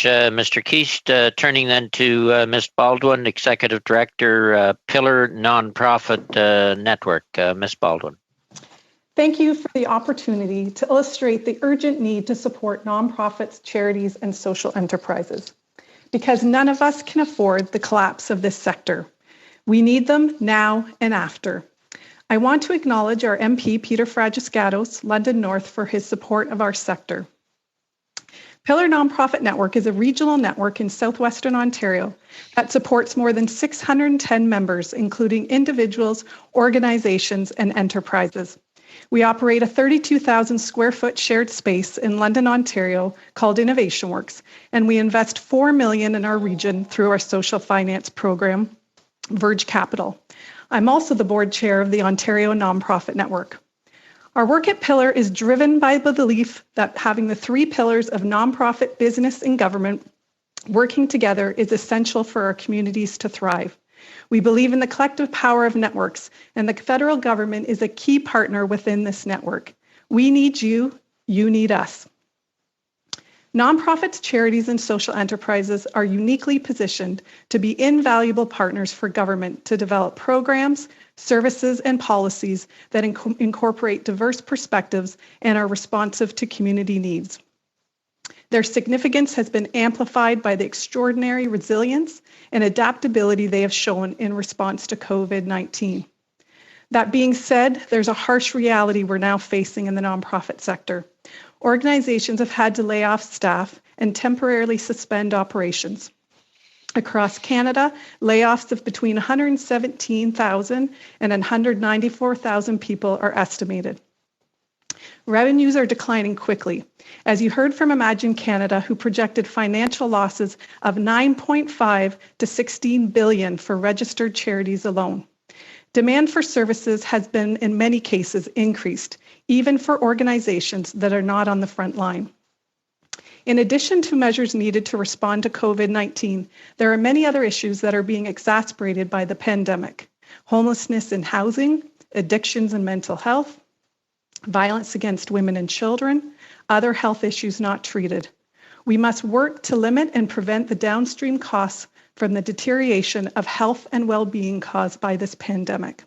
Mr. Keast. Turning then to Ms. Baldwin, Executive Director, Pillar Nonprofit Network. Ms. Baldwin. Thank you for the opportunity to illustrate the urgent need to support nonprofits, charities, and social enterprises, because none of us can afford the collapse of this sector. We need them now and after. I want to acknowledge our MP, Peter Fragiscatos, London North, for his support of our sector. Pillar Nonprofit Network is a regional network in southwestern Ontario that supports more than 610 members, including individuals, organizations, and enterprises. We operate a 32,000 square foot shared space in London, Ontario called Innovation Works, and we invest $4 million in our region through our social finance program, Verge Capital. I'm also the board chair of the Ontario Nonprofit Network. Our work at Pillar is driven by the belief that having the three pillars of nonprofit, business, and government working together is essential for our communities to thrive. We believe in the collective power of networks, and the federal government is a key partner within this network. We need you, you need us. Nonprofits, charities, and social enterprises are uniquely positioned to be invaluable partners for government to develop programs, services, and policies that incorporate diverse perspectives and are responsive to community needs. Their significance has been amplified by the extraordinary resilience and adaptability they have shown in response to COVID-19. That being said, there's a harsh reality we're now facing in the nonprofit sector. Organizations have had to lay off staff and temporarily suspend operations. Across Canada, layoffs of between 117,000 and 194,000 people are estimated. Revenues are declining quickly. As you heard from Imagine Canada, who projected financial losses of 9.5 to 16 billion for registered charities alone. Demand for services has been, in many cases, increased, even for organizations that are not on the front line. In addition to measures needed to respond to COVID-19, there are many other issues that are being exacerbated by the pandemic. Homelessness and housing, addictions and mental health, violence against women and children, other health issues not treated. We must work to limit and prevent the downstream costs from the deterioration of health and well-being caused by this pandemic.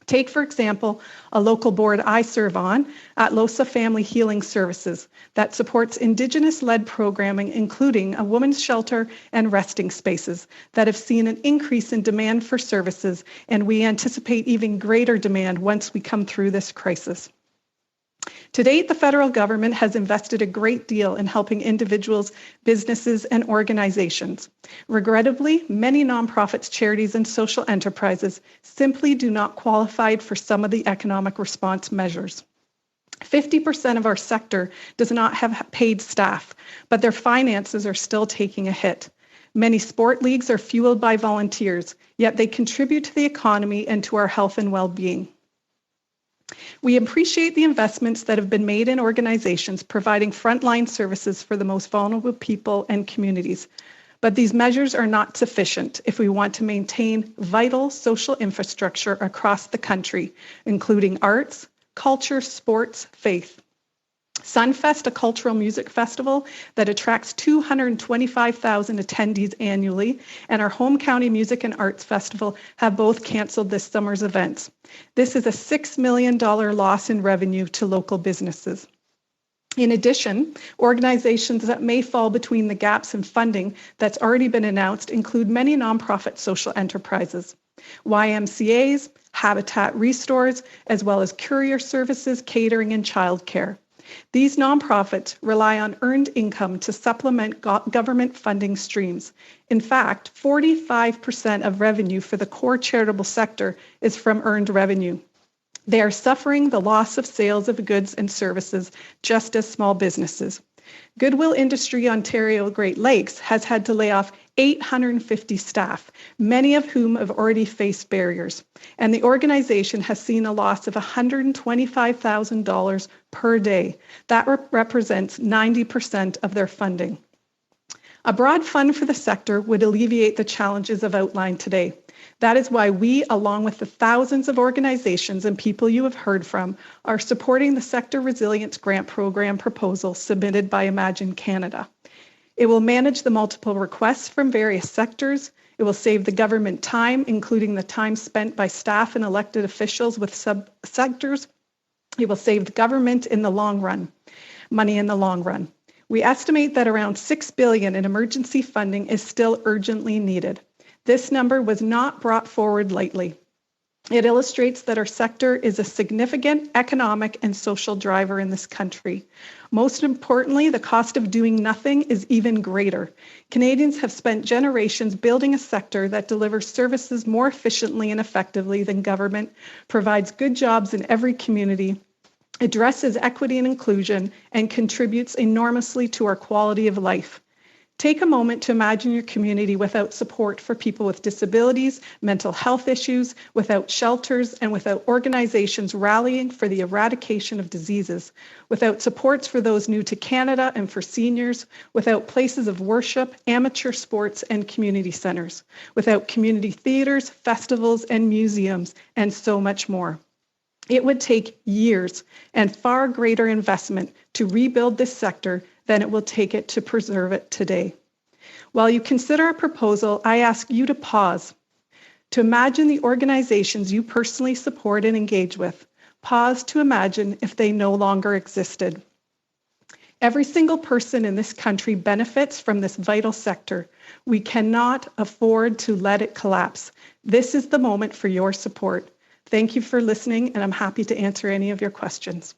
Take, for example, a local board I serve on, Atlosa Family Healing Services, that supports Indigenous-led programming, including a women's shelter and resting spaces that have seen an increase in demand for services, and we anticipate even greater demand once we come through this crisis. To date, the federal government has invested a great deal in helping individuals, businesses, and organizations. Regrettably, many nonprofits, charities, and social enterprises simply do not qualify for some of the economic response measures. 50% of our sector does not have paid staff, but their finances are still taking a hit. Many sport leagues are fueled by volunteers, yet they contribute to the economy and to our health and well-being. We appreciate the investments that have been made in organizations providing frontline services for the most vulnerable people and communities, but these measures are not sufficient if we want to maintain vital social infrastructure across the country, including arts, culture, sports, faith. Sunfest, a cultural music festival that attracts 225,000 attendees annually, and our Home County Music and Arts Festival have both canceled this summer's events. This is a $6 million loss in revenue to local businesses. In addition, organizations that may fall between the gaps in funding that's already been announced include many nonprofit social enterprises, YMCAs, Habitat Restores, as well as courier services, catering, and childcare. These nonprofits rely on earned income to supplement government funding streams. In fact, 45% of revenue for the core charitable sector is from earned revenue. They are suffering the loss of sales of goods and services, just as small businesses. Goodwill Industry Ontario Great Lakes has had to lay off 850 staff, many of whom have already faced barriers, and the organization has seen a loss of $125,000 per day. That represents 90% of their funding. A broad fund for the sector would alleviate the challenges I've outlined today. That is why we, along with the thousands of organizations and people you have heard from, are supporting the Sector Resilience Grant Program proposal submitted by Imagine Canada. It will manage the multiple requests from various sectors. It will save the government time, including the time spent by staff and elected officials with subsectors. It will save the government in the long run, money in the long run. We estimate that around $6 billion in emergency funding is still urgently needed. This number was not brought forward lightly. It illustrates that our sector is a significant economic and social driver in this country. Most importantly, the cost of doing nothing is even greater. Canadians have spent generations building a sector that delivers services more efficiently and effectively than government, provides good jobs in every community, addresses equity and inclusion, and contributes enormously to our quality of life. Take a moment to imagine your community without support for people with disabilities, mental health issues, without shelters, and without organizations rallying for the eradication of diseases, without supports for those new to Canada and for seniors, without places of worship, amateur sports, and community centres, without community theatres, festivals, and museums, and so much more. It would take years and far greater investment to rebuild this sector than it will take it to preserve it today. While you consider our proposal, I ask you to pause, to imagine the organizations you personally support and engage with. Pause to imagine if they no longer existed. Every single person in this country benefits from this vital sector. We cannot afford to let it collapse. This is the moment for your support. Thank you for listening, and I'm happy to answer any of your questions.